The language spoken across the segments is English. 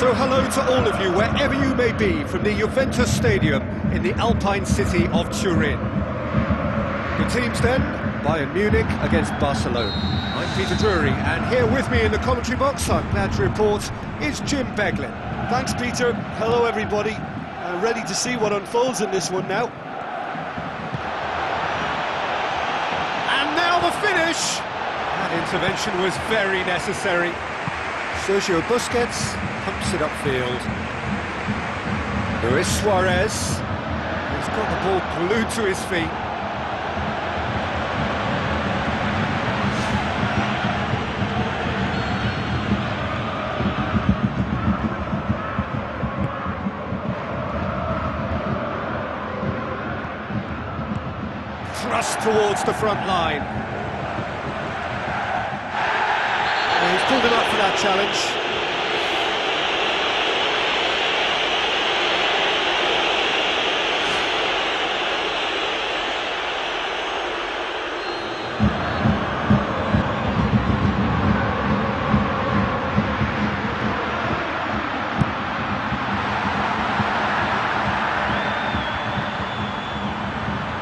So hello to all of you, wherever you may be, from the Juventus Stadium in the Alpine city of Turin. The teams then, Bayern Munich against Barcelona. I'm Peter Drury, and here with me in the commentary box, I'm glad to report, is Jim Beglin. Thanks, Peter. Hello, everybody. Ready to see what unfolds in this one now. And now the finish! That intervention was very necessary. Sergio Busquets pumps it upfield. Luis Suarez. He's got the ball glued to his feet. Thrust towards the front line. And he's pulled him up for that challenge.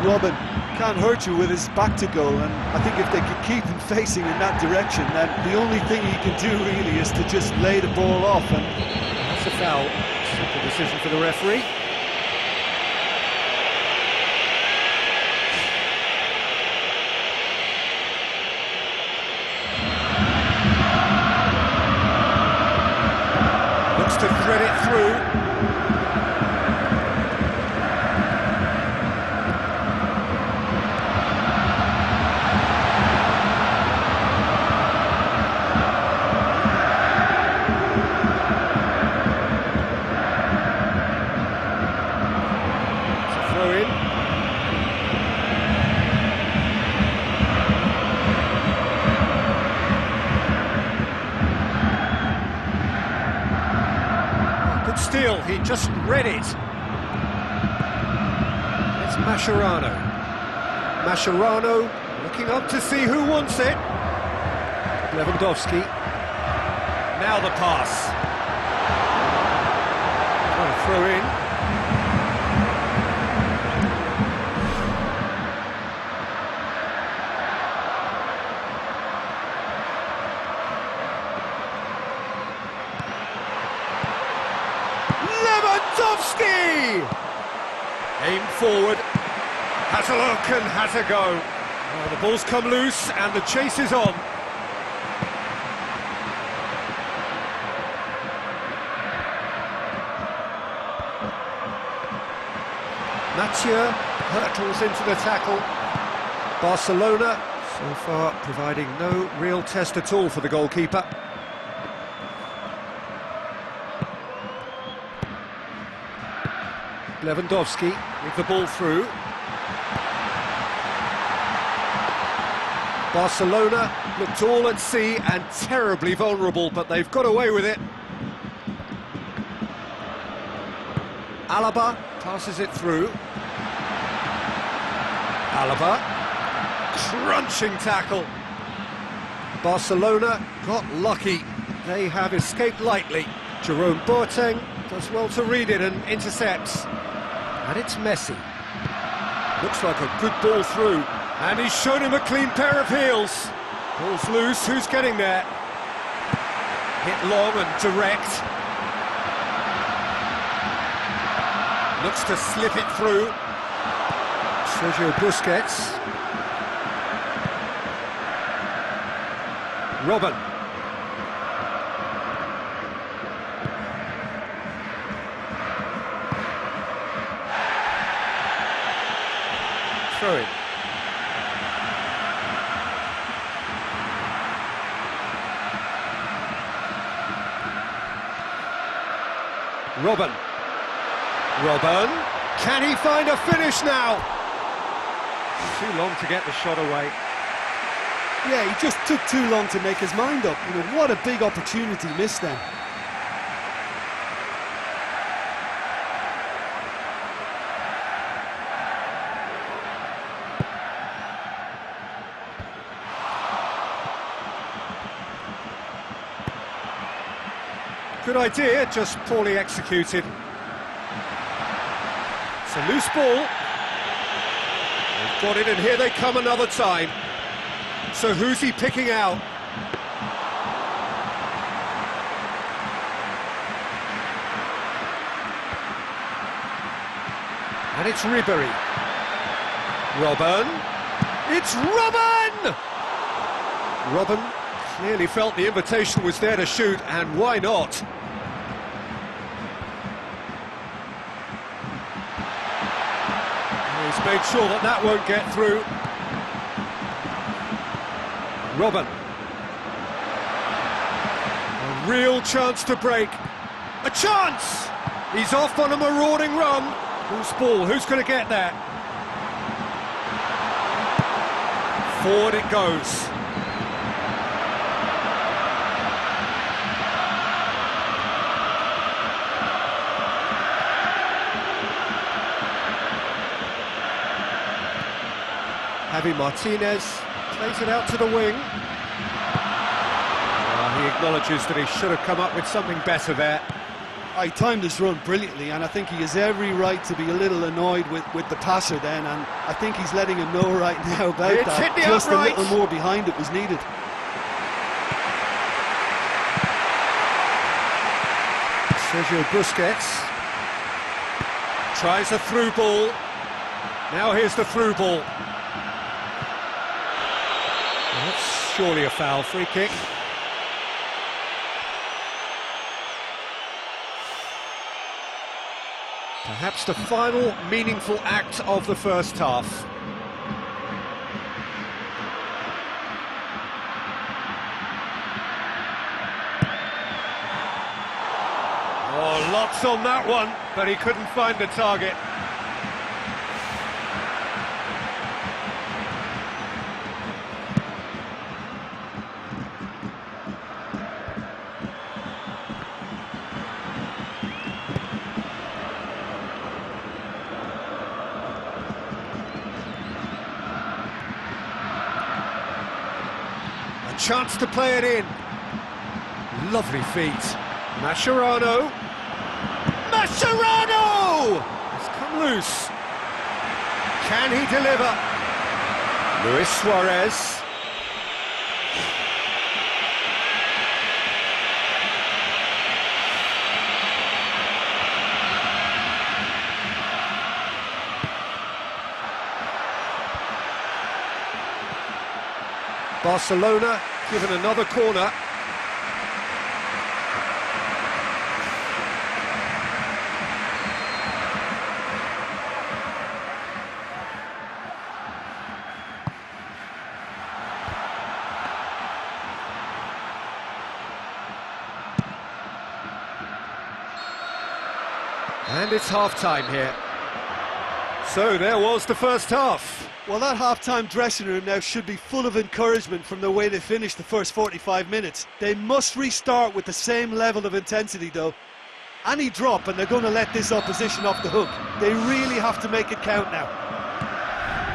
Robin can't hurt you with his back to goal, and I think if they can keep him facing in that direction, then the only thing he can do really is to just lay the ball off. And that's a foul. Simple decision for the referee. Looks to thread it through. Steal, he just read it. It's Mascherano. Mascherano looking up to see who wants it. Lewandowski. Now the pass. Trying to throw in. Lewandowski! Aim forward, has a look and has a go. Oh, the ball's come loose and the chase is on. Mathieu hurtles into the tackle. Barcelona, so far, providing no real test at all for the goalkeeper. Lewandowski with the ball through. Barcelona looked all at sea and terribly vulnerable, but they've got away with it. Alaba passes it through. Alaba, crunching tackle. Barcelona got lucky. They have escaped lightly. Jerome Boateng does well to read it and intercepts. And it's Messi. Looks like a good ball through. And he's shown him a clean pair of heels. Ball's loose, who's getting there? Hit long and direct. Looks to slip it through. Sergio Busquets. Robin. Throw it. Robin. Can he find a finish now? Too long to get the shot away. Yeah, he just took too long to make his mind up. You know, what a big opportunity missed then. Good idea, just poorly executed. It's a loose ball. They've got it, and here they come another time. So who's he picking out? And it's Ribery. Robben. It's Robben! Robben clearly felt the invitation was there to shoot, and why not? He's made sure that that won't get through. Robben. A real chance to break. A chance! He's off on a marauding run. Whose ball? Who's going to get that? Forward it goes. Javi Martinez plays it out to the wing. He acknowledges that he should have come up with something better there. He timed his run brilliantly, and I think he has every right to be a little annoyed with the passer then, and I think he's letting him know right now about it's that. Hit the Just upright. A little more behind it was needed. Sergio Busquets tries a through ball. Now here's the through ball. Well, that's surely a foul. Free kick. Perhaps the final meaningful act of the first half. Oh, lots on that one, but he couldn't find the target. Chance to play it in. Lovely feet. Mascherano. Mascherano! It's come loose. Can he deliver? Luis Suarez. Barcelona given another corner. And it's half-time here. So there was the first half. Well, that half-time dressing room now should be full of encouragement from the way they finished the first 45 minutes. They must restart with the same level of intensity, though. Any drop and they're going to let this opposition off the hook. They really have to make it count now.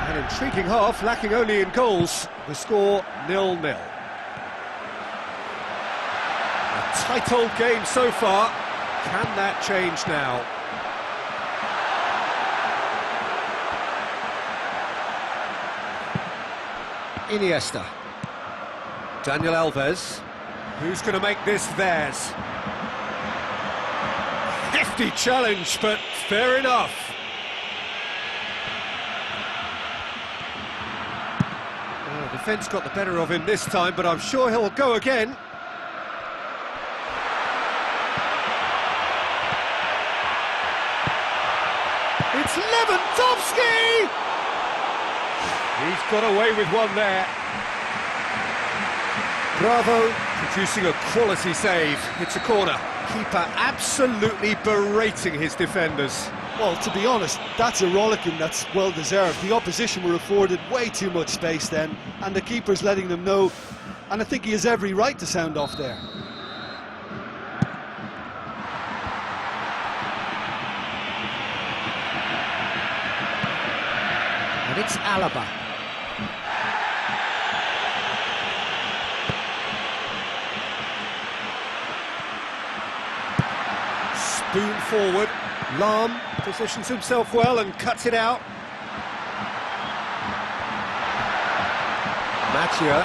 An intriguing half, lacking only in goals. The score 0-0. A tight old game so far. Can that change now? Iniesta. Daniel Alves. Who's going to make this theirs? Hefty challenge, but fair enough. Well, defence got the better of him this time, but I'm sure he'll go again. It's Lewandowski! He's got away with one there. Bravo, producing a quality save. It's a corner. Keeper absolutely berating his defenders. Well, to be honest, that's a rollicking that's well deserved. The opposition were afforded way too much space then, and the keeper's letting them know, and I think he has every right to sound off there. And it's Alaba. Boon forward. Lam positions himself well and cuts it out. Mathieu.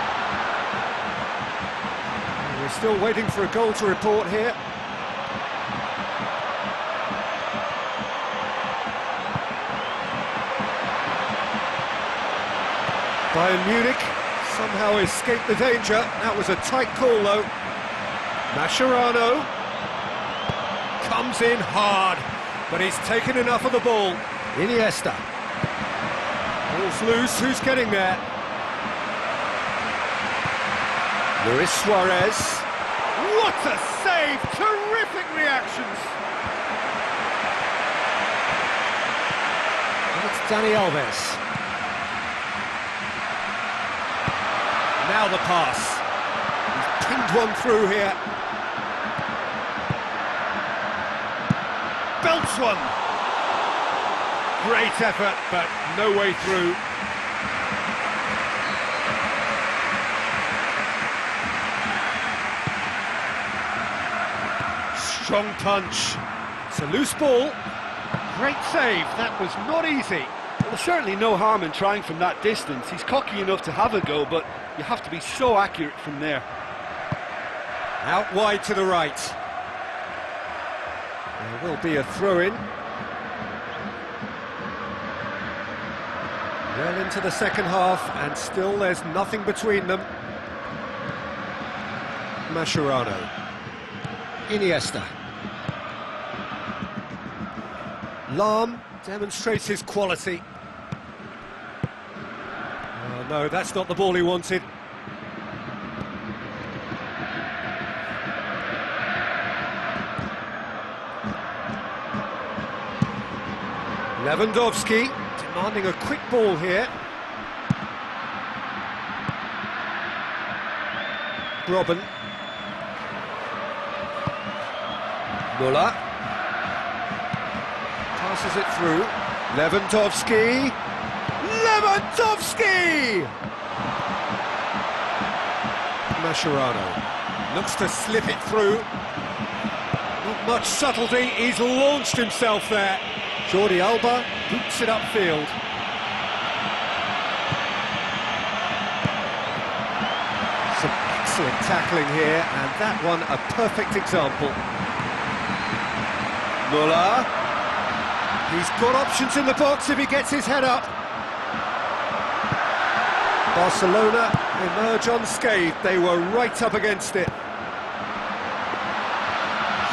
We're still waiting for a goal to report here. Bayern Munich somehow escaped the danger. That was a tight call though. Mascherano comes in hard, but he's taken enough of the ball. Iniesta. Ball's loose, who's getting there? Luis Suarez. What a save! Terrific reactions! And it's Dani Alves. Now the pass. He's pinged one through here. Belts one. Great effort, but no way through. Strong punch. It's a loose ball. Great save. That was not easy. Well, there's certainly no harm in trying from that distance. He's cocky enough to have a go, but you have to be so accurate from there. Out wide to the right. There will be a throw-in. Well into the second half, and still there's nothing between them. Mascherano. Iniesta. Lam demonstrates his quality. Oh no, that's not the ball he wanted. Lewandowski demanding a quick ball here. Robben. Müller. Passes it through. Lewandowski. Lewandowski! Mascherano looks to slip it through. Not much subtlety, he's launched himself there. Jordi Alba boots it upfield. Some excellent tackling here, and that one a perfect example. Müller. He's got options in the box if he gets his head up. Barcelona emerge unscathed. They were right up against it.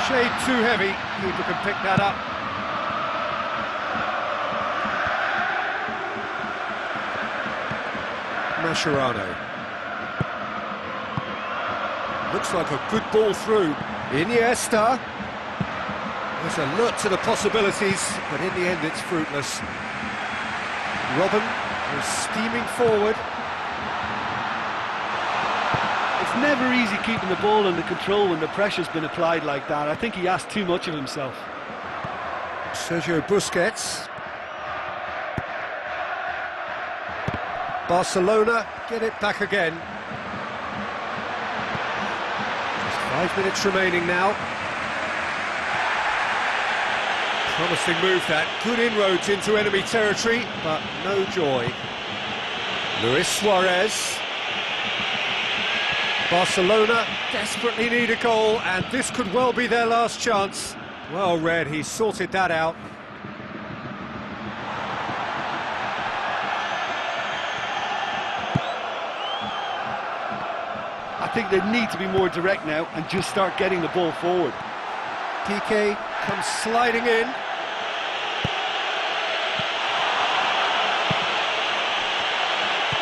Shade too heavy. Keeper can pick that up. Mascherano. Looks like a good ball through. Iniesta. There's alert to the possibilities, but in the end it's fruitless. Robben is steaming forward. It's never easy keeping the ball under control when the pressure's been applied like that. I think he asked too much of himself. Sergio Busquets. Barcelona get it back again. Just 5 minutes remaining now. Promising move that. Good inroads into enemy territory, but no joy. Luis Suarez. Barcelona desperately need a goal, and this could well be their last chance. Well read, he sorted that out. I think they need to be more direct now and just start getting the ball forward. Piqué comes sliding in.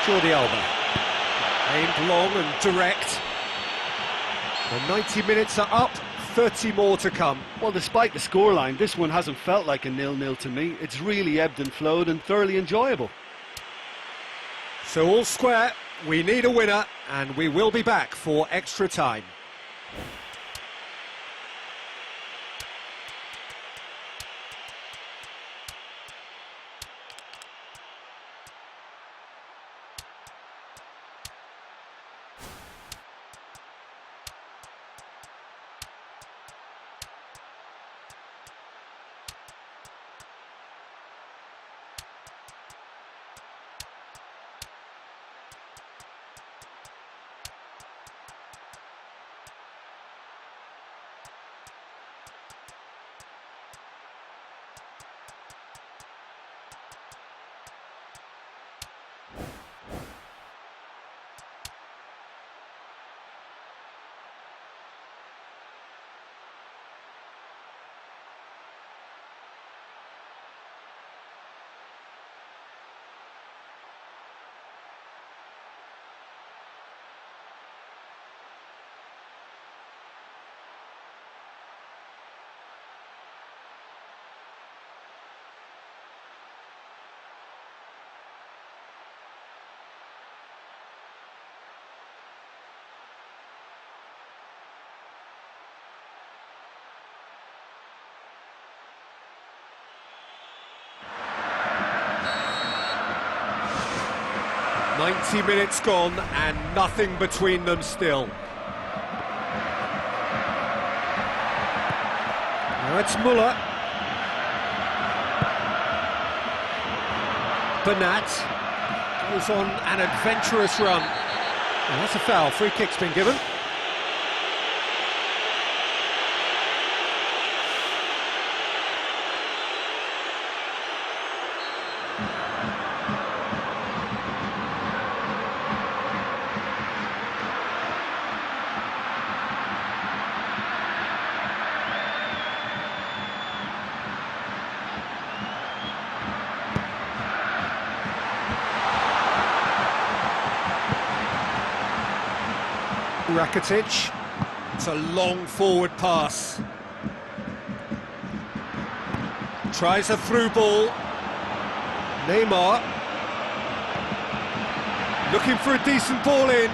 Jordi Alba. Aimed long and direct. The 90 minutes are up, 30 more to come. Well, despite the scoreline, this one hasn't felt like a 0-0 to me. It's really ebbed and flowed and thoroughly enjoyable. So all square, we need a winner, and we will be back for extra time. 90 minutes gone and nothing between them still. Now it's Muller. Bernat goes on an adventurous run. And that's a foul. Free kick's been given. Rakitic, it's a long forward pass. Tries a through ball. Neymar looking for a decent ball in.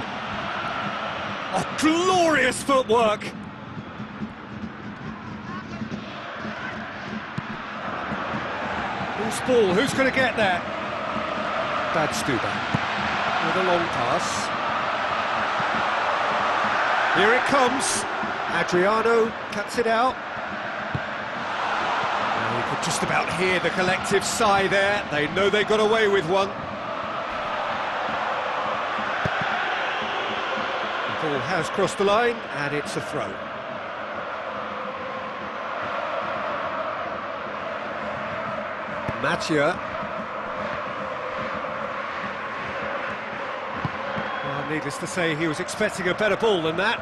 Oh, glorious footwork. Who's ball? Who's going to get there? Bad Stuber with a long pass. Here it comes. Adriano cuts it out. And you could just about hear the collective sigh there. They know they got away with one. The ball has crossed the line, and it's a throw. Mathieu. Needless to say, he was expecting a better ball than that.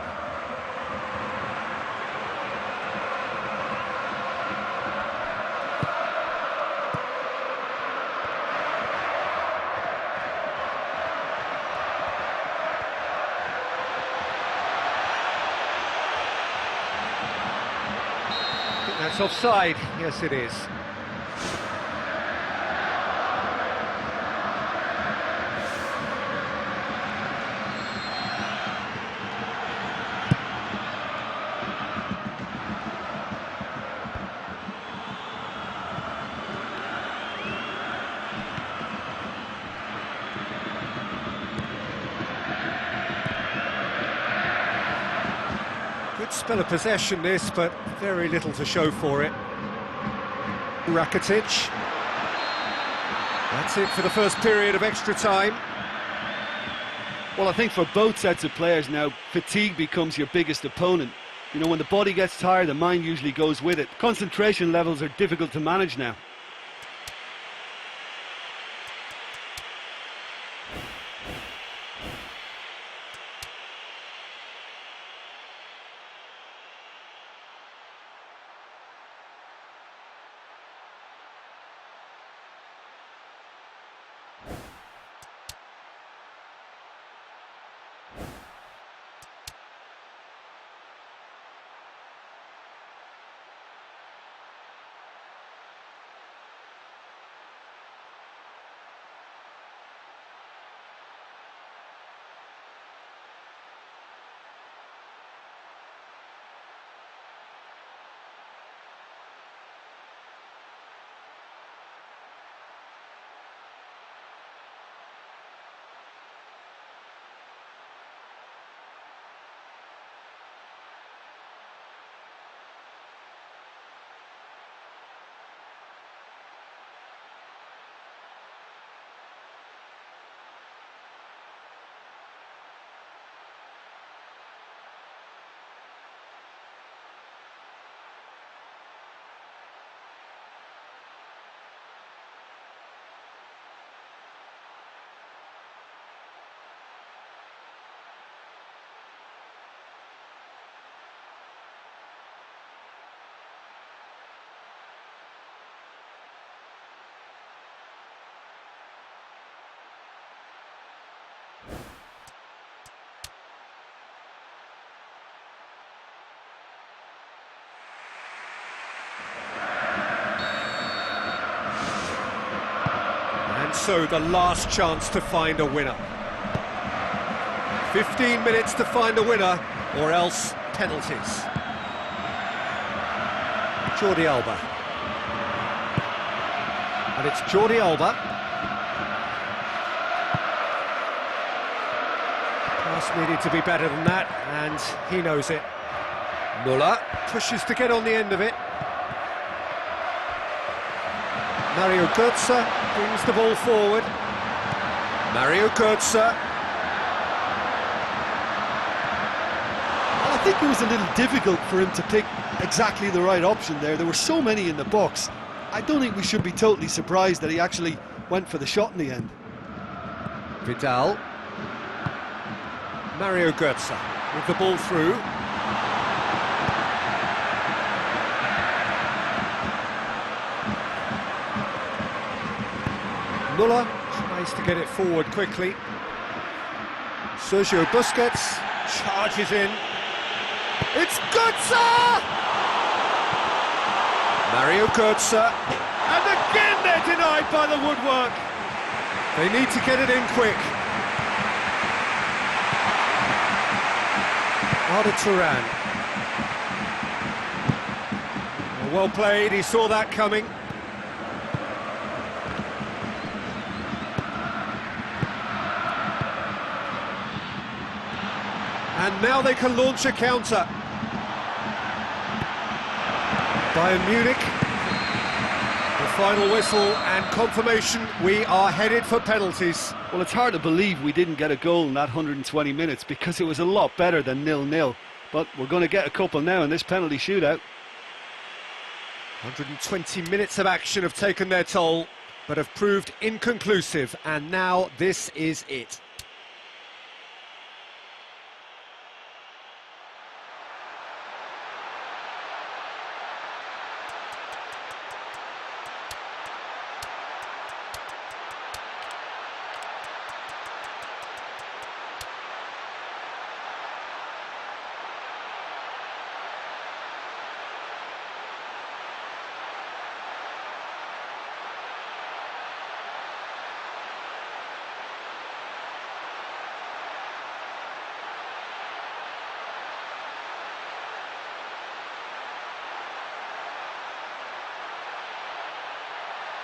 I think that's offside. Yes, it is. Good spell of possession this, but very little to show for it. Rakitic. That's it for the first period of extra time. Well, I think for both sets of players now, fatigue becomes your biggest opponent. You know, when the body gets tired, the mind usually goes with it. Concentration levels are difficult to manage now. And so the last chance to find a winner. 15 minutes to find a winner, or else penalties. Jordi Alba. And it's Jordi Alba. Just needed to be better than that, and he knows it. Muller pushes to get on the end of it. Mario Götze brings the ball forward. Mario Götze. I think it was a little difficult for him to pick exactly the right option there. There were so many in the box. I don't think we should be totally surprised that he actually went for the shot in the end. Vidal. Mario Götze with the ball through. Muller tries to get it forward quickly. Sergio Busquets charges in. It's Götze! Mario Götze. And again they're denied by the woodwork. They need to get it in quick. Arda Turan. Well played, he saw that coming. And now they can launch a counter. Bayern Munich. The final whistle and confirmation we are headed for penalties. Well, it's hard to believe we didn't get a goal in that 120 minutes because it was a lot better than 0-0. But we're going to get a couple now in this penalty shootout. 120 minutes of action have taken their toll, but have proved inconclusive, and now this is it.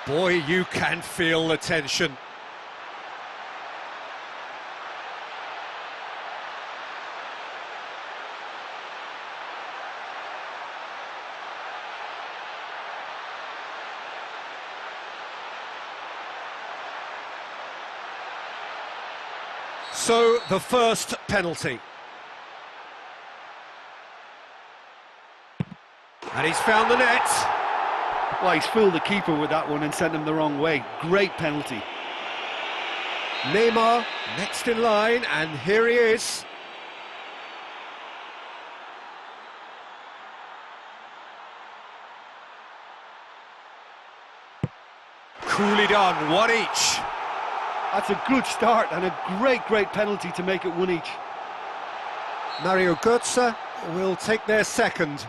Boy, you can feel the tension. So, the first penalty. And he's found the net. Well, he's fooled the keeper with that one and sent him the wrong way. Great penalty. Neymar next in line, and here he is. Coolly done, one each. That's a good start and a great penalty to make it one each. Mario Götze will take their second.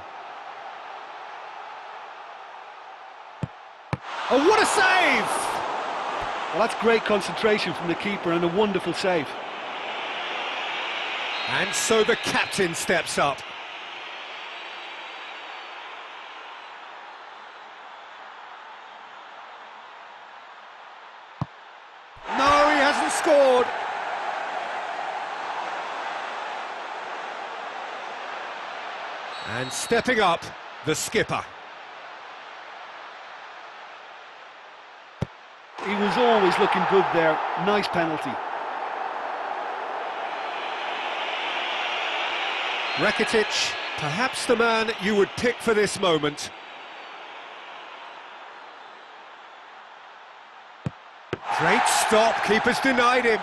Oh, what a save! Well, that's great concentration from the keeper and a wonderful save. And so the captain steps up. No, he hasn't scored. And stepping up, the skipper. He was always looking good there. Nice penalty. Rakitic, perhaps the man you would pick for this moment. Great stop, keeper's denied him.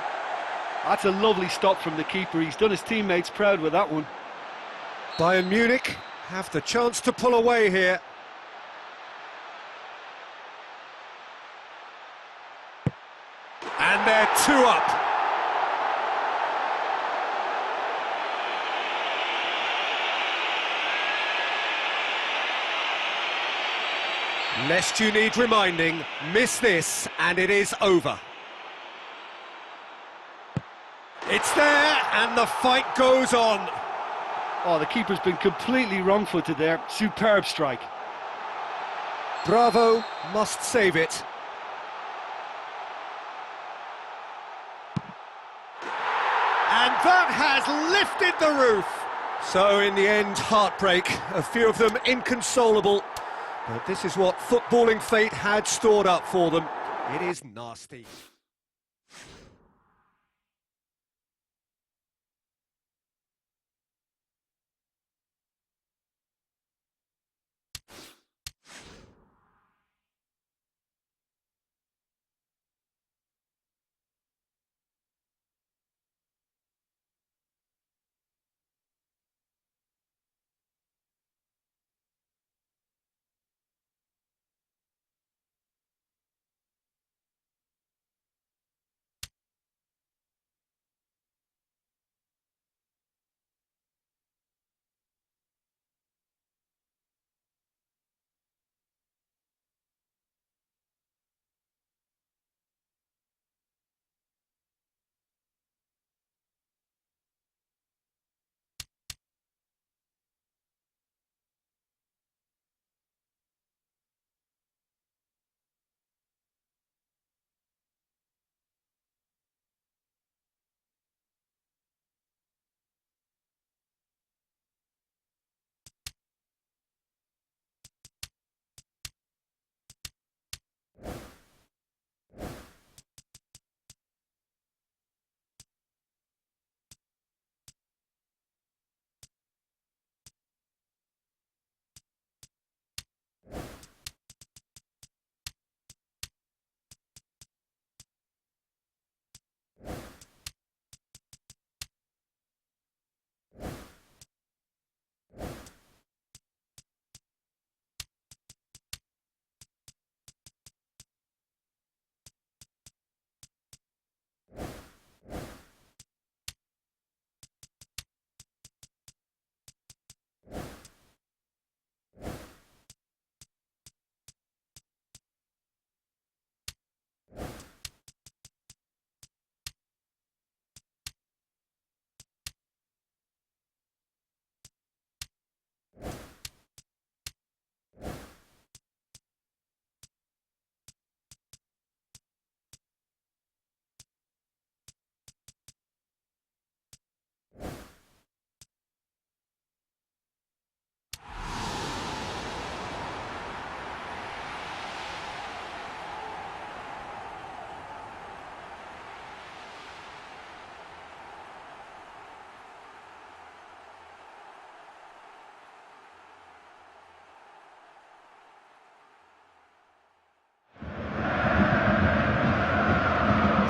That's a lovely stop from the keeper. He's done his teammates proud with that one. Bayern Munich have the chance to pull away here. And they're 2 up. Lest you need reminding, miss this and it is over. It's there and the fight goes on. Oh, the keeper's been completely wrong-footed there. Superb strike. Bravo must save it. And that has lifted the roof. So in the end, heartbreak, a few of them inconsolable. But this is what footballing fate had stored up for them. It is nasty.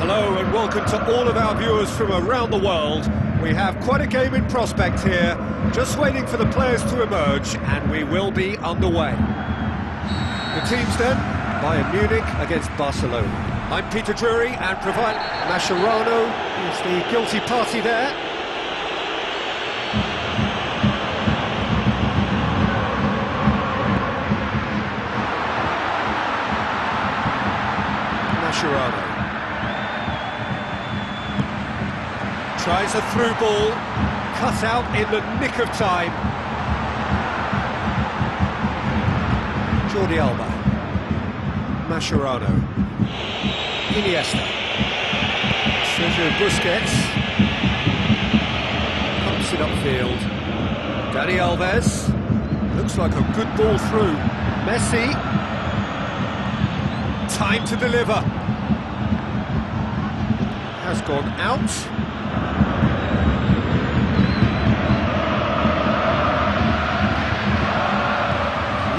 Hello and welcome to all of our viewers from around the world. We have quite a game in prospect here, just waiting for the players to emerge, and we will be underway. The teams then, Bayern Munich against Barcelona. I'm Peter Drury, and provide Mascherano is the guilty party there. Mascherano. Tries a through ball, cut out in the nick of time. Jordi Alba. Mascherano. Iniesta. Sergio Busquets. Pumps it upfield. Dani Alves. Looks like a good ball through. Messi. Time to deliver. Has gone out.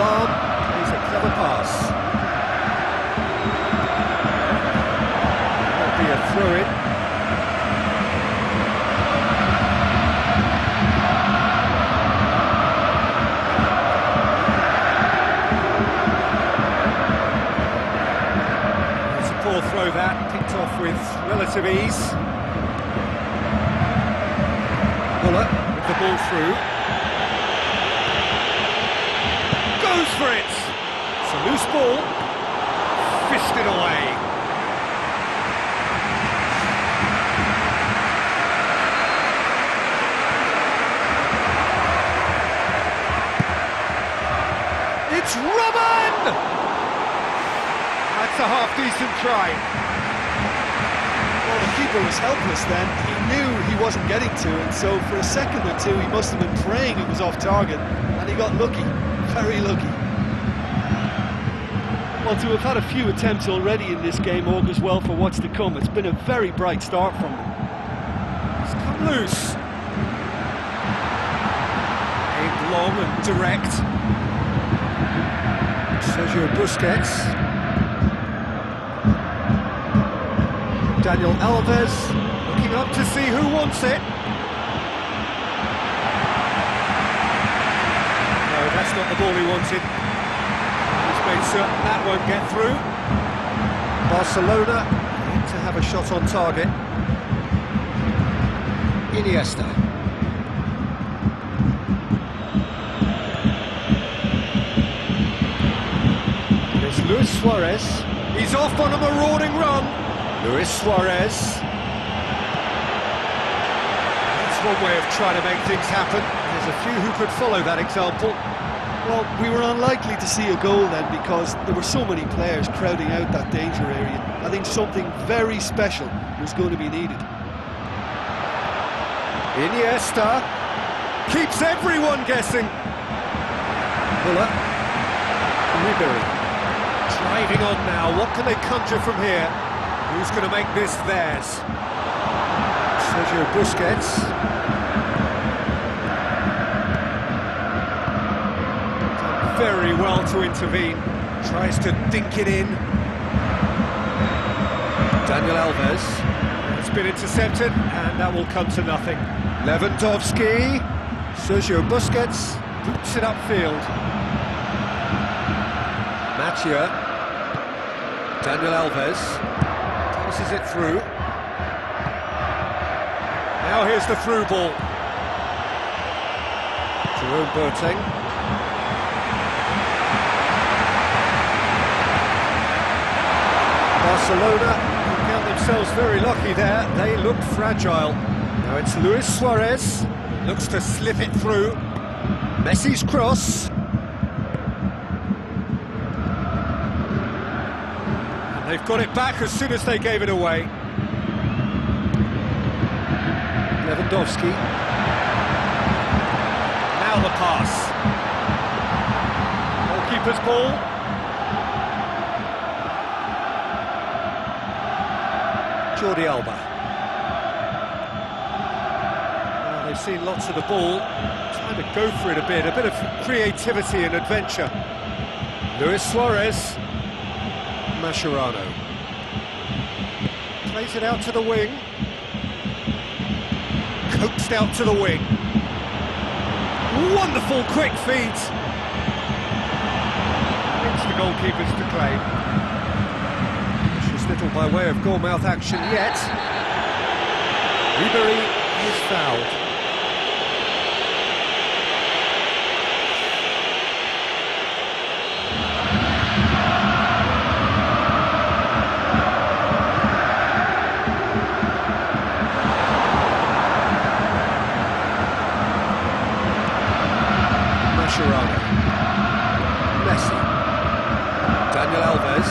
Plays a clever pass. Might be a throw-in. It's a poor throw that, picked off with relative ease. Muller with the ball through. Goes for it! It's a loose ball, fisted away. It's Robin! That's a half-decent try. Well, the keeper keeper was helpless then. He knew he wasn't getting to it, so for a second or two he must have been praying it was off target, and he got lucky, very lucky. Well, to have had a few attempts already in this game augurs well for what's to come. It's been a very bright start from them. It's come loose. Aimed long and direct. Sergio Busquets. Daniel Alves looking up to see who wants it. No, that's not the ball he wanted. He's made certain that won't get through. Barcelona need to have a shot on target. Iniesta. There's Luis Suarez. He's off on a marauding run. Luis Suarez. That's one way of trying to make things happen. There's a few who could follow that example. Well, we were unlikely to see a goal then because there were so many players crowding out that danger area. I think something very special was going to be needed. Iniesta keeps everyone guessing. Muller. Ribery. Driving on now, what can they conjure from here? Who's going to make this theirs? Sergio Busquets. Done very well to intervene. Tries to dink it in. Daniel Alves. It's been intercepted, and that will come to nothing. Lewandowski. Sergio Busquets boots it upfield. Mathieu. Daniel Alves tosses it through. Now here's the through ball. Jerome Boateng. Barcelona can count themselves very lucky there. They looked fragile. Now it's Luis Suarez. Looks to slip it through. Messi's cross. They've got it back as soon as they gave it away. Lewandowski. Now the pass. Goalkeeper's ball. Jordi Alba. Well, they've seen lots of the ball. Trying to go for it a bit of creativity and adventure. Luis Suarez. Mascherano plays it out to the wing, coaxed out to the wing. Wonderful quick feet. It's the goalkeepers to claim. Just little by way of goal-mouth action yet. Ribery is fouled. Mascherano. Messi. Daniel Alves.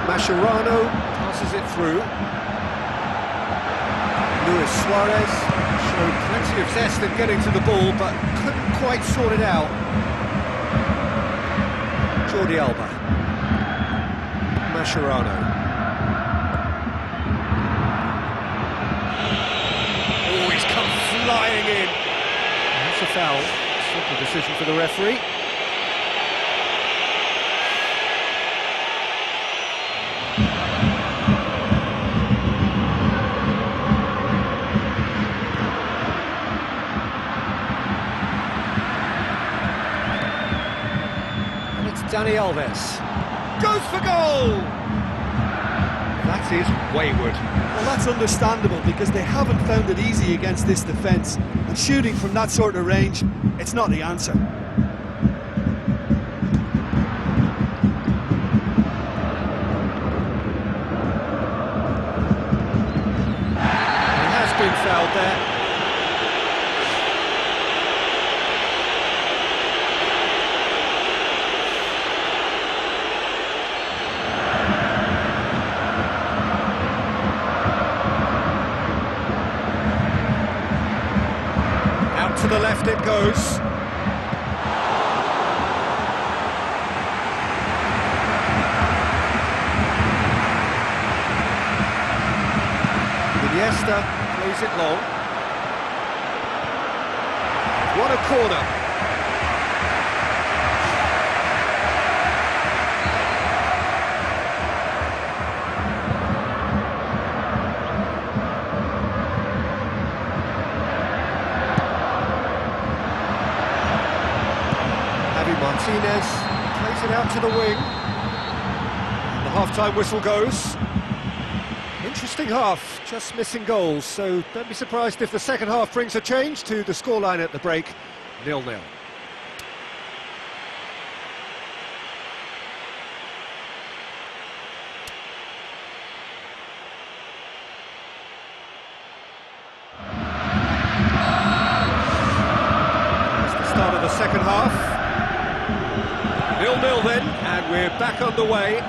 Mascherano passes it through. Luis Suarez showed plenty of zest in getting to the ball, but couldn't quite sort it out. Jordi Alba. Mascherano. Oh, he's come flying in. That's a foul. Simple decision for the referee. And it's Dani Alves. Goes for goal! That is wayward. Well, that's understandable because they haven't found it easy against this defence, and shooting from that sort of range, it's not the answer. He has been fouled there. to the left it goes. Iniesta plays it long. What a corner. Martinez plays it out to the wing. The half-time whistle goes. Interesting half, just missing goals, so don't be surprised if the second half brings a change to the scoreline at the break, 0-0. That's the start of the second half. 0-0 then, and we're back underway.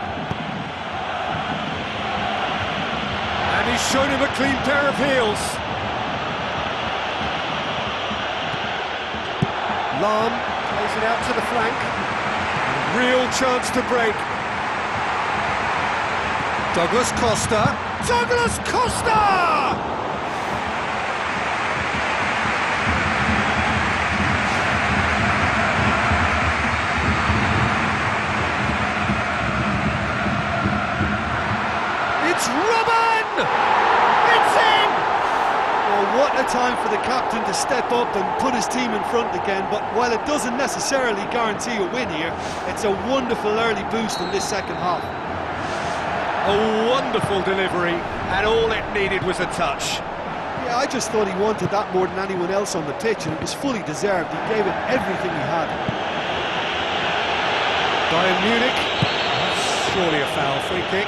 And he's shown him a clean pair of heels. Lin plays it out to the flank. Real chance to break. Douglas Costa. Douglas Costa! Robin! It's in! Well, what a time for the captain to step up and put his team in front again, but while it doesn't necessarily guarantee a win here, it's a wonderful early boost in this second half. A wonderful delivery, and all it needed was a touch. Yeah, I just thought he wanted that more than anyone else on the pitch, and it was fully deserved. He gave it everything he had. Bayern Munich, that's surely a foul. Free kick.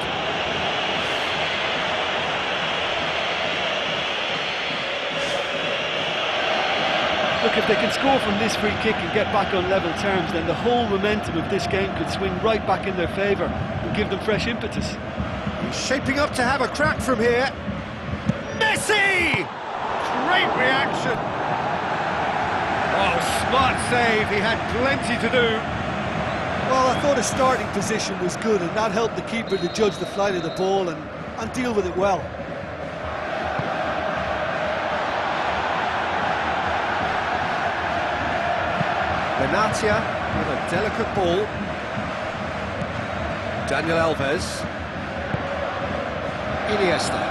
Look, if they can score from this free kick and get back on level terms, then the whole momentum of this game could swing right back in their favour and give them fresh impetus. He's shaping up to have a crack from here. Messi! Great reaction. Oh, smart save. He had plenty to do. Well, I thought his starting position was good, and that helped the keeper to judge the flight of the ball and deal with it well. Benatia with a delicate ball. Daniel Alves. Iniesta.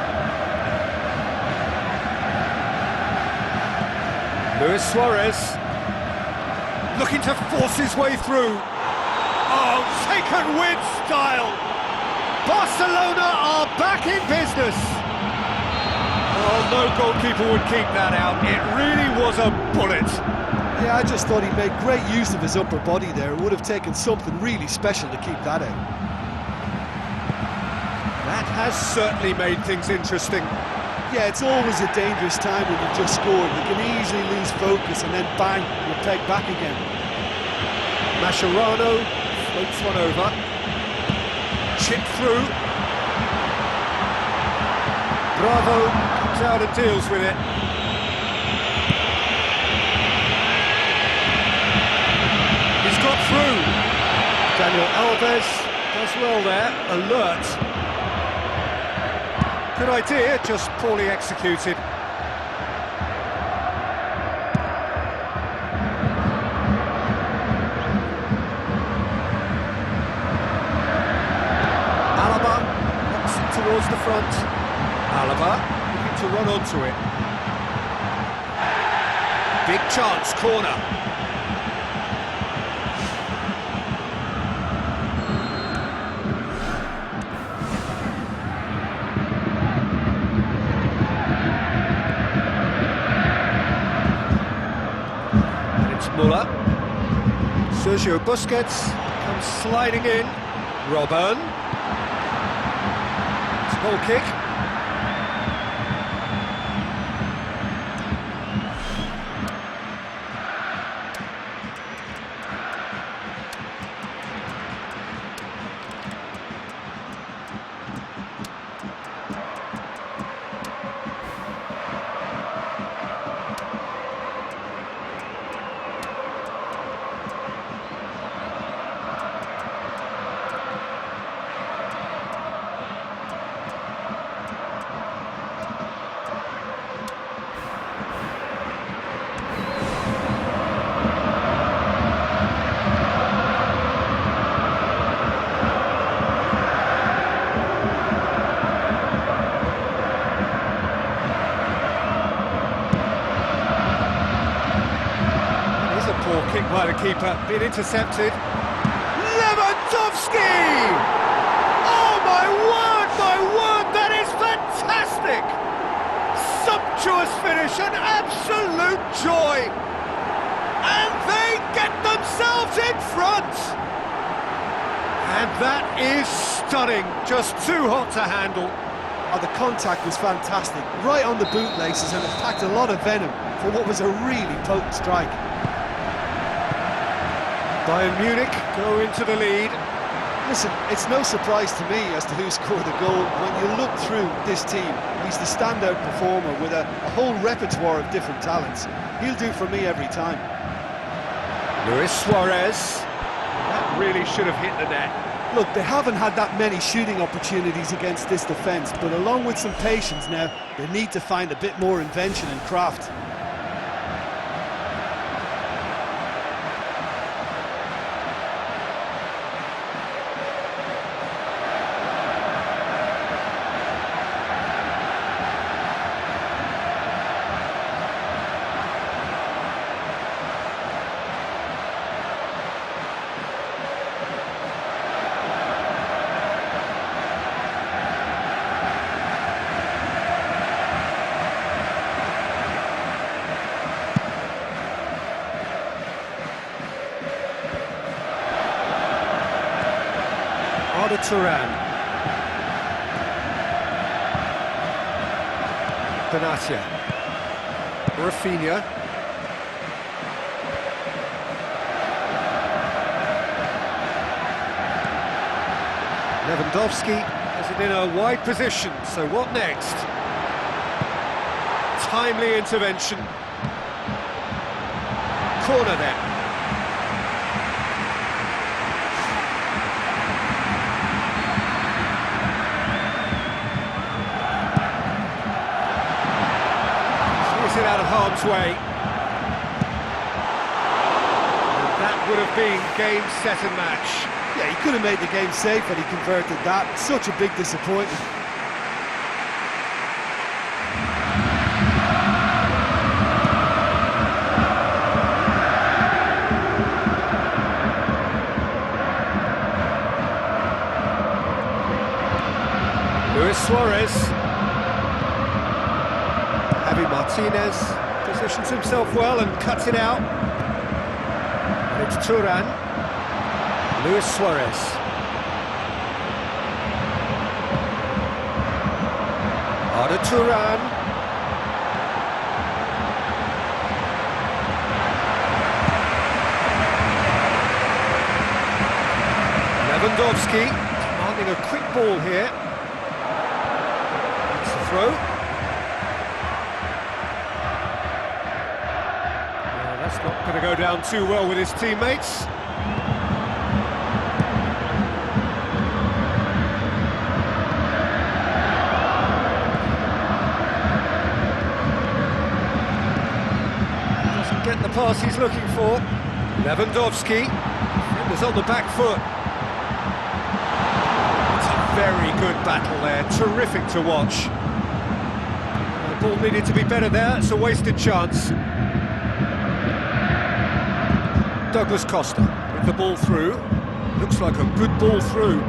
Luis Suarez. Looking to force his way through. Oh, taken with style. Barcelona are back in business. Oh, no goalkeeper would keep that out. It really was a bullet. Yeah, I just thought he made great use of his upper body there. It would have taken something really special to keep that out. That has certainly made things interesting. Yeah, it's always a dangerous time when you've just scored. You can easily lose focus and then bang, you're pegged back again. Mascherano floats one over. Chip through. Bravo comes out and deals with it. Got through. Daniel Alves does well there, alert. Good idea, just poorly executed. Alaba knocks it towards the front. Alaba looking to run onto it. Big chance, corner. Muller. Sergio Busquets comes sliding in. Robin. It's a goal kick. kick by the keeper, being intercepted. Lewandowski! Oh my word, that is fantastic! Sumptuous finish, an absolute joy! And they get themselves in front! And that is stunning, just too hot to handle. Oh, the contact was fantastic, right on the bootlaces, and it packed a lot of venom for what was a really potent strike. Bayern Munich go into the lead. Listen, it's no surprise to me as to who scored the goal. When you look through this team, he's the standout performer with a whole repertoire of different talents. He'll do for me every time. Luis Suarez. That really should have hit the net. Look, they haven't had that many shooting opportunities against this defence, but along with some patience now, they need to find a bit more invention and craft. Turan. Benatia. Rafinha. Lewandowski has it in a wide position, so what next? Timely intervention. Corner then. It out of harm's way. And that would have been game, set and match. Yeah, he could have made the game safe and he converted that. Such a big disappointment. Luis Suarez. Martinez positions himself well and cuts it out. And it's Turan. Luis Suarez. Arda Turan. Lewandowski demanding a quick ball here. It's the throw. That's not going to go down too well with his teammates. Doesn't get the pass he's looking for. Lewandowski. Defenders on the back foot. It's a very good battle there. Terrific to watch. The ball needed to be better there. It's a wasted chance. Douglas Costa with the ball through. Looks like a good ball through.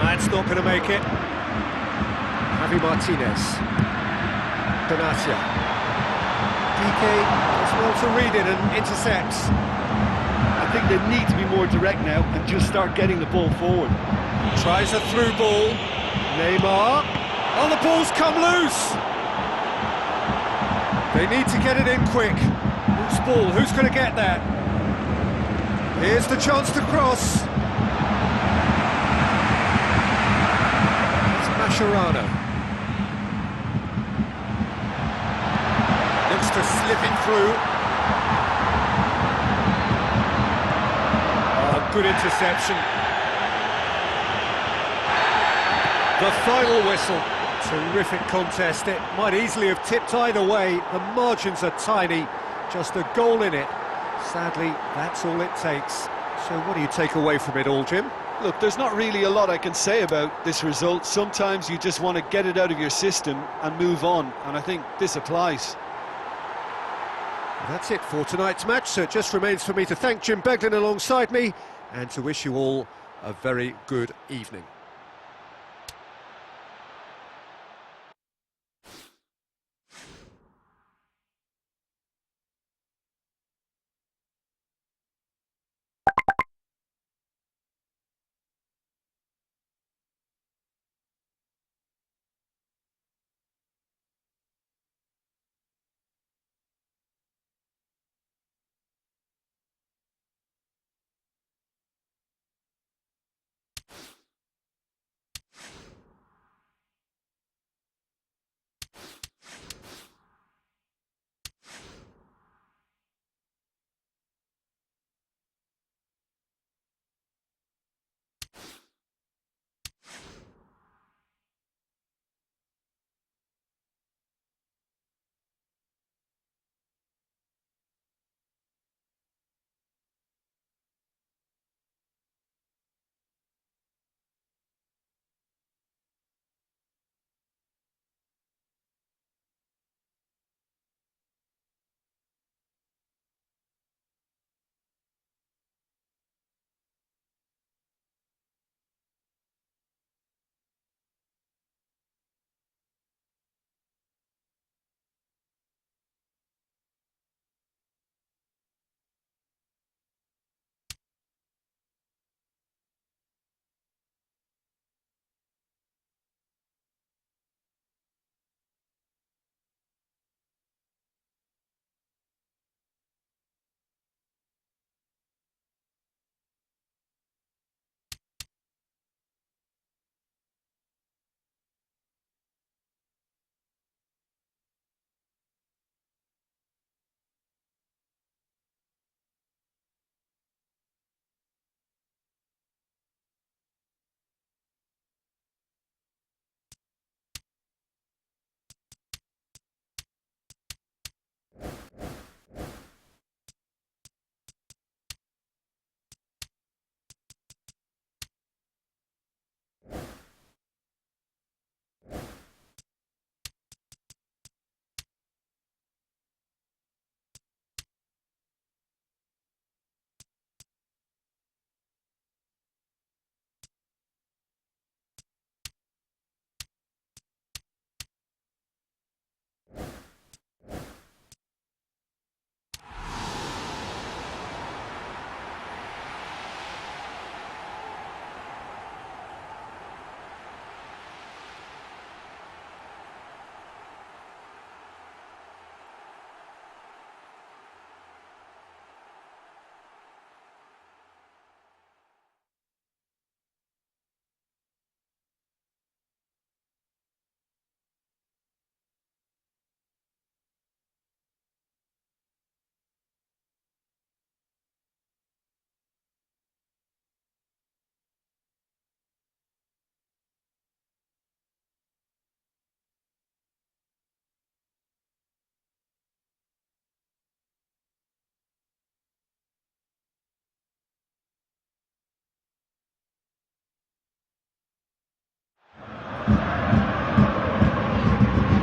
That's not going to make it. Javi Martinez. Benatia. DK does well to read it and intercepts. I think they need to be more direct now and just start getting the ball forward. Tries a through ball. Neymar. Oh, the ball's come loose. They need to get it in quick. Whose ball? Who's going to get that? Here's the chance to cross. It's Mascherano. Looks to slip it through. Oh, good interception. The final whistle. Terrific contest. It might easily have tipped either way. The margins are tiny. Just a goal in it. Sadly, that's all it takes. So what do you take away from it all, Jim? Look, there's not really a lot I can say about this result. Sometimes you just want to get it out of your system and move on, and I think this applies. That's it for tonight's match, so it just remains for me to thank Jim Beglin alongside me and to wish you all a very good evening.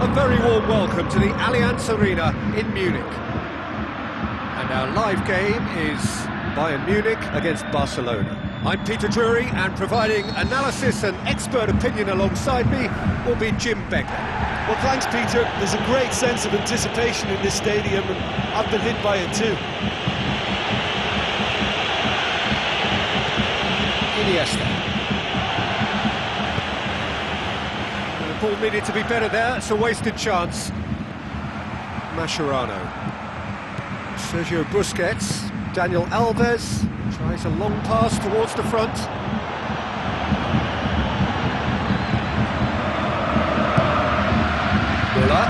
A very warm welcome to the Allianz Arena in Munich. And our live game is Bayern Munich against Barcelona. I'm Peter Drury, and providing analysis and expert opinion alongside me will be Jim Beglin. Well, thanks, Peter. There's a great sense of anticipation in this stadium, and I've been hit by it too. Iniesta. The ball needed to be better there, it's a wasted chance. Mascherano. Sergio Busquets. Daniel Alves tries a long pass towards the front. Müller.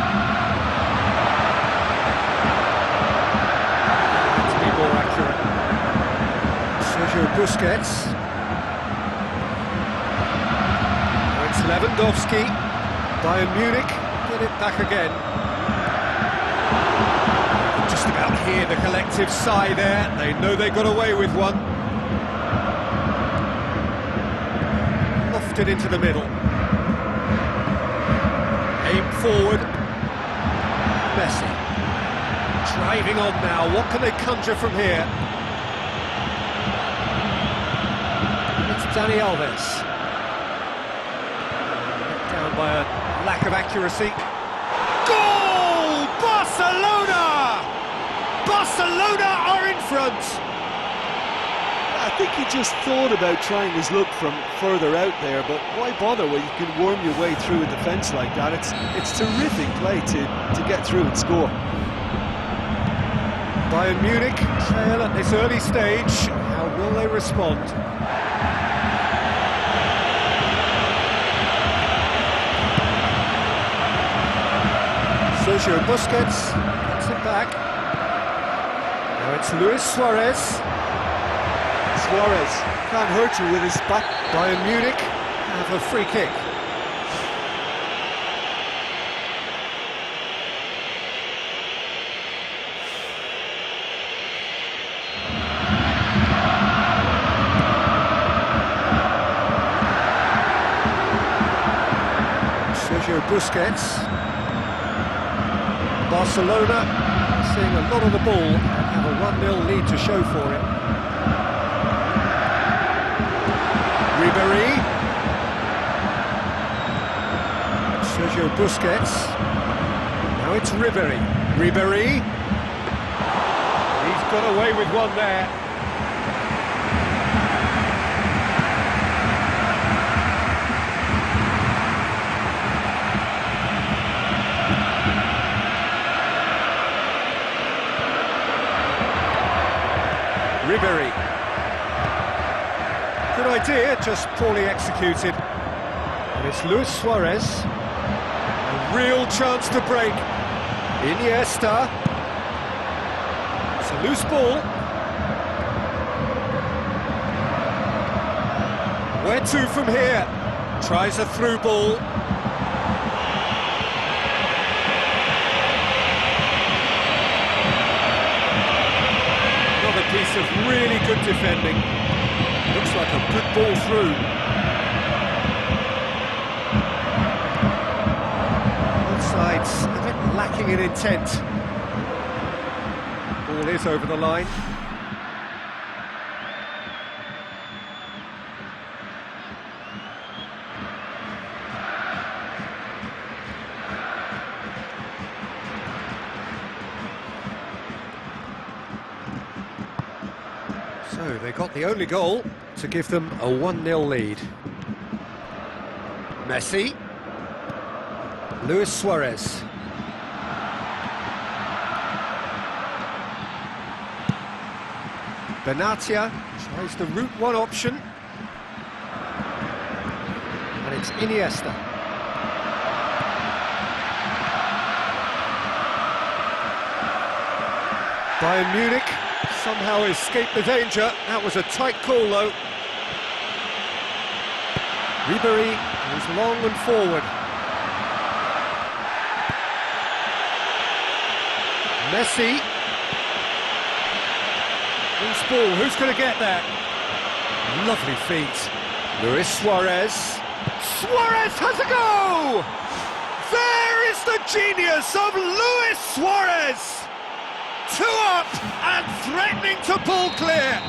To be more accurate. Sergio Busquets. Now it's Lewandowski. Bayern Munich get it back again. Just about hear the collective sigh there. They know they got away with one. Lofted into the middle. Aim forward. Messi. Driving on now, what can they conjure from here? It's Dani Alves. Let down by a lack of accuracy. Goal! Barcelona! Barcelona are in front! I think he just thought about trying his luck from further out there, but why bother when you can worm your way through a defence like that? It's terrific play to get through and score. Bayern Munich trail at this early stage. How will they respond? Sergio Busquets gets it back. Now it's Luis Suarez. Suarez can't hurt you with his back. Bayern Munich have a free kick. Sergio Busquets. Barcelona seeing a lot of the ball and have a 1-0 lead to show for it. Ribéry. Sergio Busquets. Now it's Ribéry. Ribéry. He's got away with one there. Ribéry. Good idea, just poorly executed. And it's Luis Suarez. A real chance to break. Iniesta. It's a loose ball. Where to from here? Tries a through ball. Another piece of really good defending. Looks like a good ball through. Both sides a bit lacking in intent. Ball is over the line. So they got the only goal to give them a 1-0 lead. Messi. Luis Suarez. Benatia tries the route one option. And it's Iniesta. Bayern Munich somehow escaped the danger. That was a tight call though. Ribéry goes long and forward. Messi. Loose ball, who's going to get that? Lovely feet. Luis Suarez. Suarez has a go! There is the genius of Luis Suarez! 2 up and threatening to pull clear.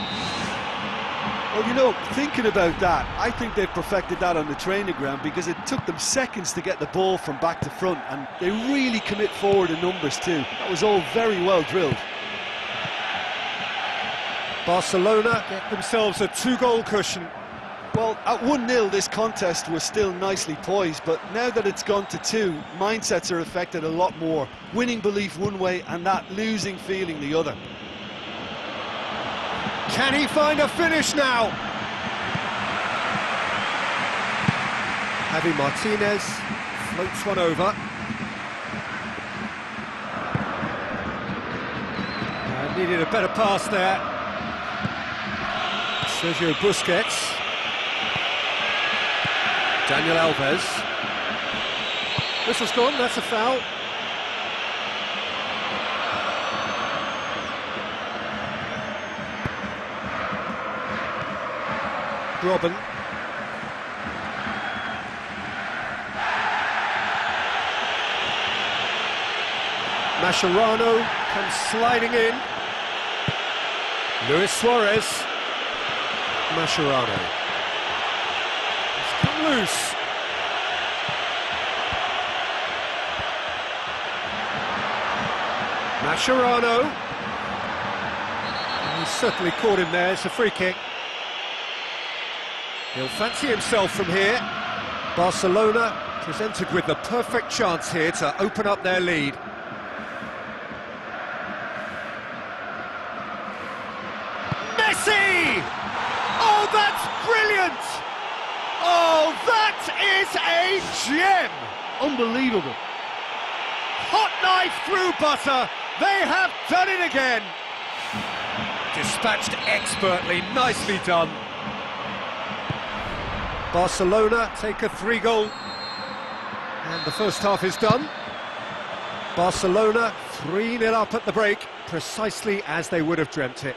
Well, you know, thinking about that, I think they've perfected that on the training ground because it took them seconds to get the ball from back to front, and they really commit forward in numbers too. That was all very well drilled. Barcelona get themselves a 2-goal cushion. Well, at 1-0 this contest was still nicely poised, but now that it's gone to 2, mindsets are affected a lot more. Winning belief one way and that losing feeling the other. Can he find a finish now? Javi Martinez floats one over. Needed a better pass there. Sergio Busquets. Daniel Alves. Whistle's gone, that's a foul. Robin. Mascherano comes sliding in. Luis Suarez. Mascherano. It's come loose. Mascherano. And he's certainly caught him there. It's a free kick. He'll fancy himself from here. Barcelona presented with the perfect chance here to open up their lead. Messi! Oh, that's brilliant! Oh, that is a gem! Unbelievable. Hot knife through butter. They have done it again. Dispatched expertly, nicely done. Barcelona take a 3-goal. And the first half is done. Barcelona 3-0 up at the break, precisely as they would have dreamt it.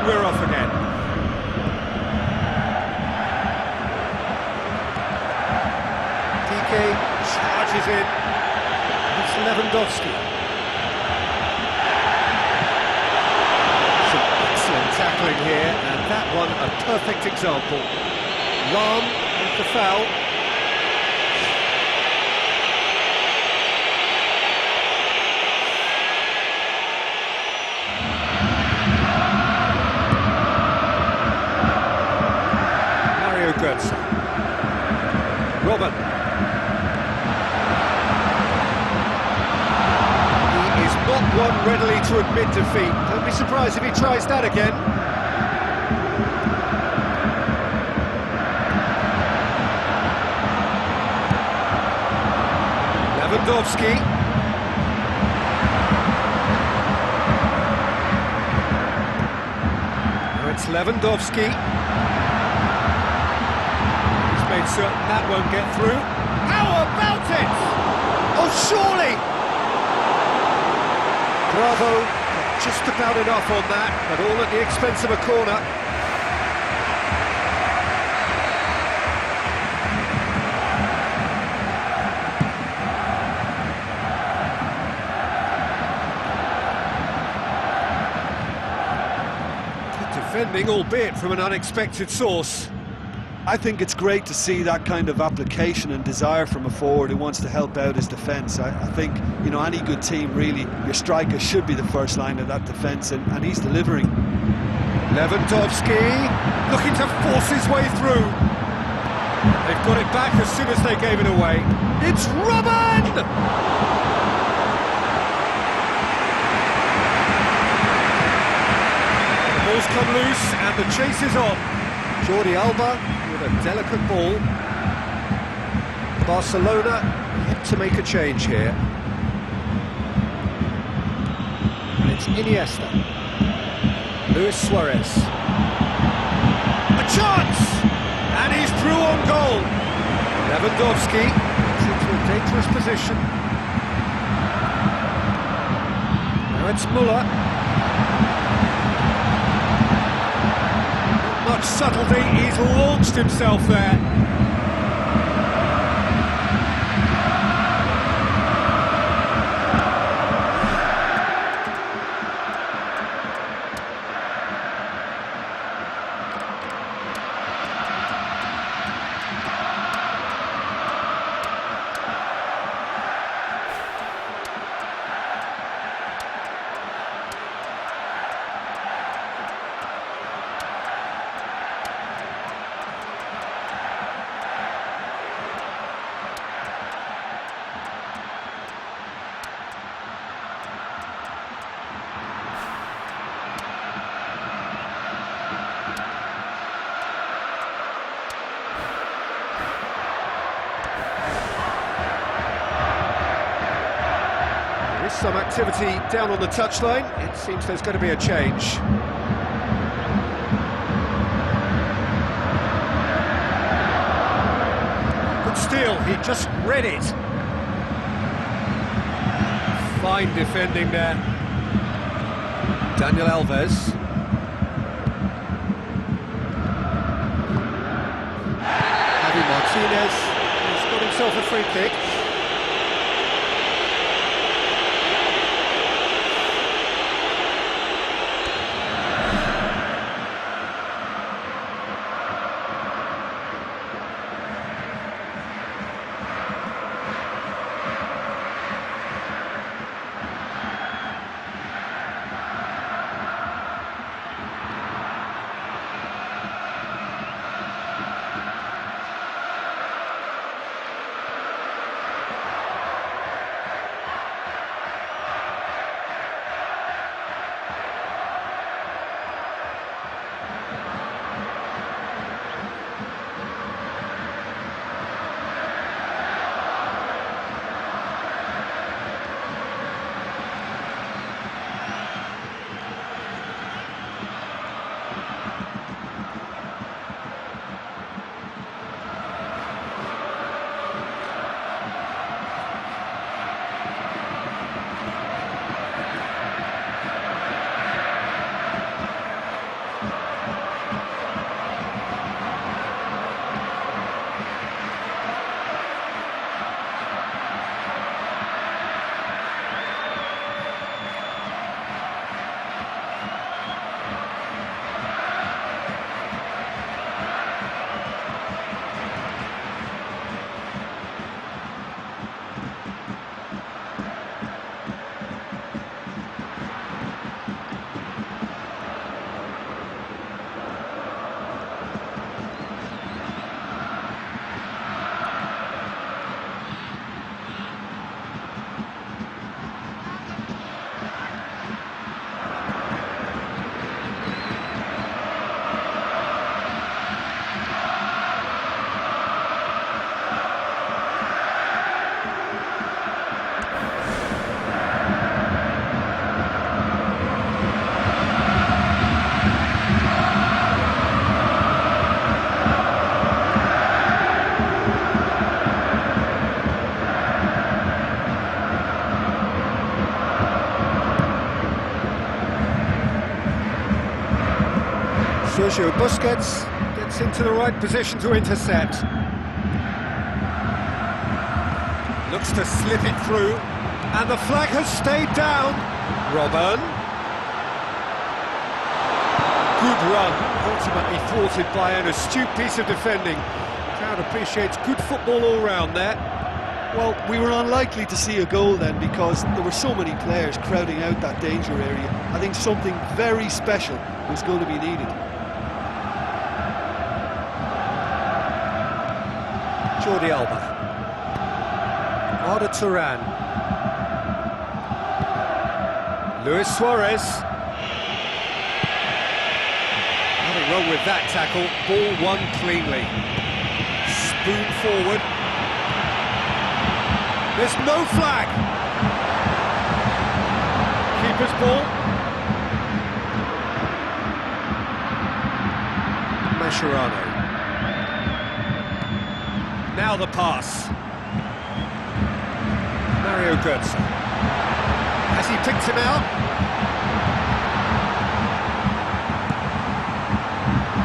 We're off again. PK charges in. It's Lewandowski. Some excellent tackling here, and that one a perfect example. Lam with the foul. Robin. He is not one readily to admit defeat. Don't be surprised if he tries that again. Lewandowski. Now it's Lewandowski. Made certain that won't get through. How about it? Oh, surely! Bravo, got just about enough on that, but all at the expense of a corner. Good defending, albeit from an unexpected source. I think it's great to see that kind of application and desire from a forward who wants to help out his defence. I think, you know, any good team, really, your striker should be the first line of that defence, and he's delivering. Lewandowski looking to force his way through. They've got it back as soon as they gave it away. It's Robin! The ball's come loose and the chase is on. Jordi Alba with a delicate ball. Barcelona yet to make a change here. And it's Iniesta. Luis Suarez. A chance! And he's through on goal. Lewandowski gets into a dangerous position. Now it's Müller. Much subtlety, he's launched himself there. Some activity down on the touchline. It seems there's going to be a change. Good steal, he just read it. Fine defending there. Daniel Alves. Javi Martinez has got himself a free kick. Sergio Busquets gets into the right position to intercept. Looks to slip it through, and the flag has stayed down. Robben. Good run, ultimately thwarted by an astute piece of defending. Crowd appreciates good football all round there. Well, we were unlikely to see a goal then because there were so many players crowding out that danger area. I think something very special was going to be needed. Jordi Alba. Arda Turan. Luis Suarez. Nothing wrong with that tackle. Ball won cleanly. Spoon forward. There's no flag. Keeper's ball. Mascherano. Now the pass. Mario Götze. Has he picked him out?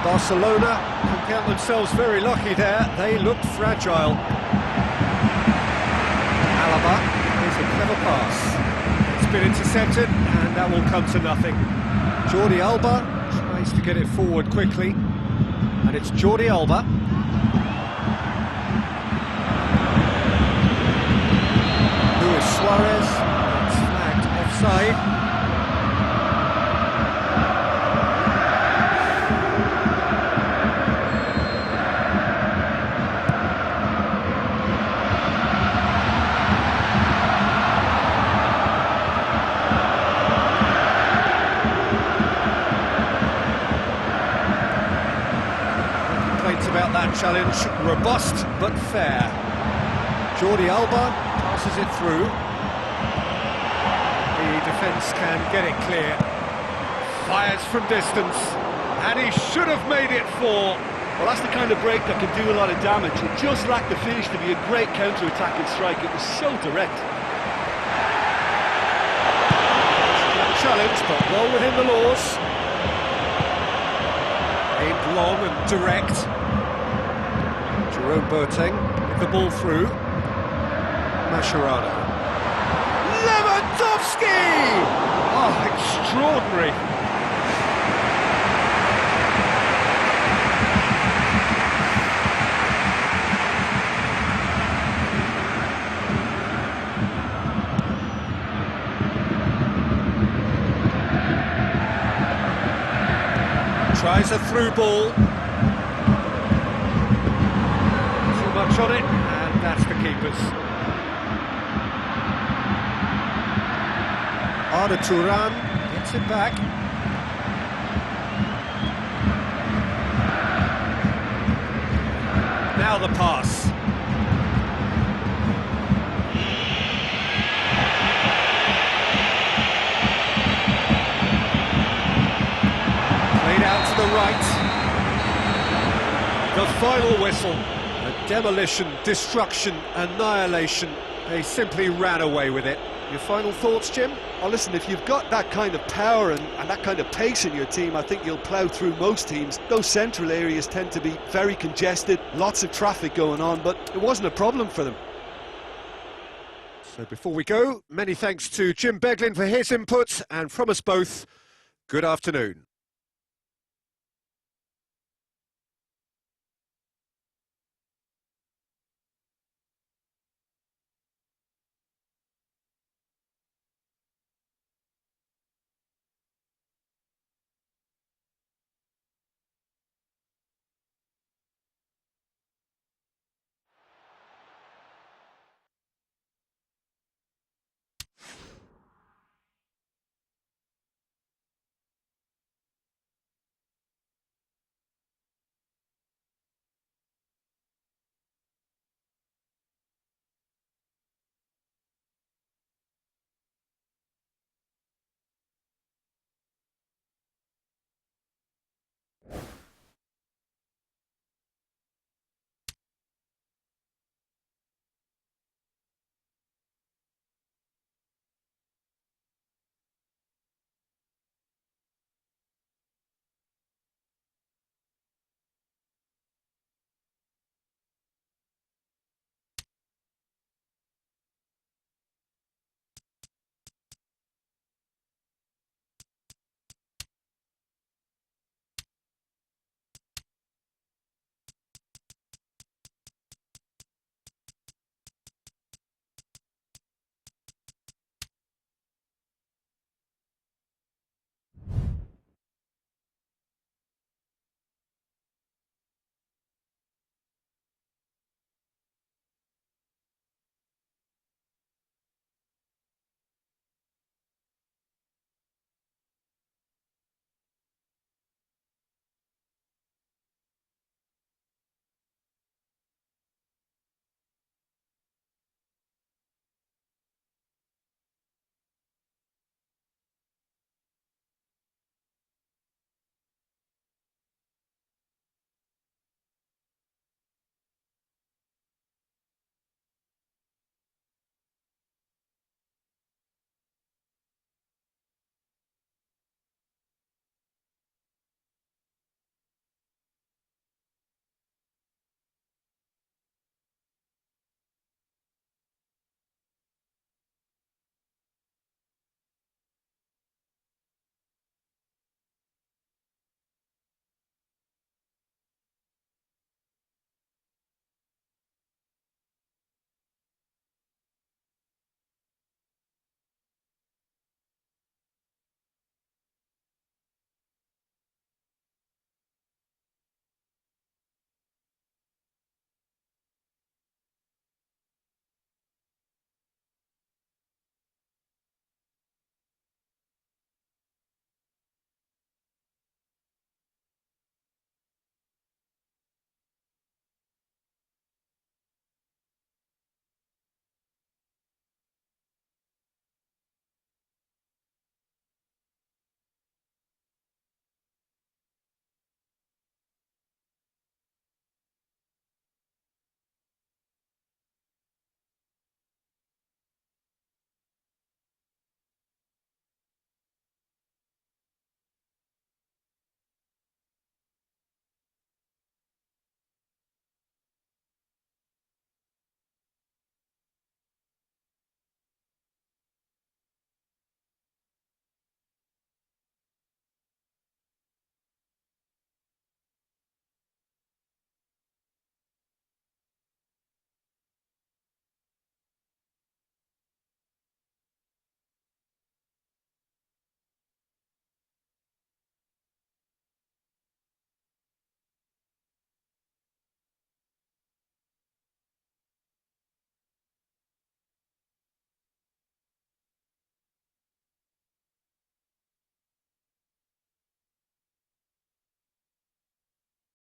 Barcelona can count themselves very lucky there. They looked fragile. Alaba plays a clever pass. It's been intercepted, and that will come to nothing. Jordi Alba tries to get it forward quickly, and it's Jordi Alba. Luis Suarez gets flagged offside. About that challenge, robust but fair. Jordi Alba passes it through. The defence can get it clear. Fires from distance, and he should have made it 4. Well, that's the kind of break that can do a lot of damage. It just lacked the finish to be a great counter-attacking strike. It was so direct. Challenge, but well within the laws. Aimed long and direct. Jerome Boateng with the ball through. Mascherano. Lewandowski! Oh, extraordinary. Tries a through ball. Too much on it, and that's the keeper's. Arda Turan gets it back. Now the pass. Out to the right. The final whistle. A demolition, destruction, annihilation. They simply ran away with it. Your final thoughts, Jim? Oh, listen, if you've got that kind of power and that kind of pace in your team, I think you'll plough through most teams. Those central areas tend to be very congested, lots of traffic going on, but it wasn't a problem for them. So before we go, many thanks to Jim Beglin for his input, and from us both, good afternoon.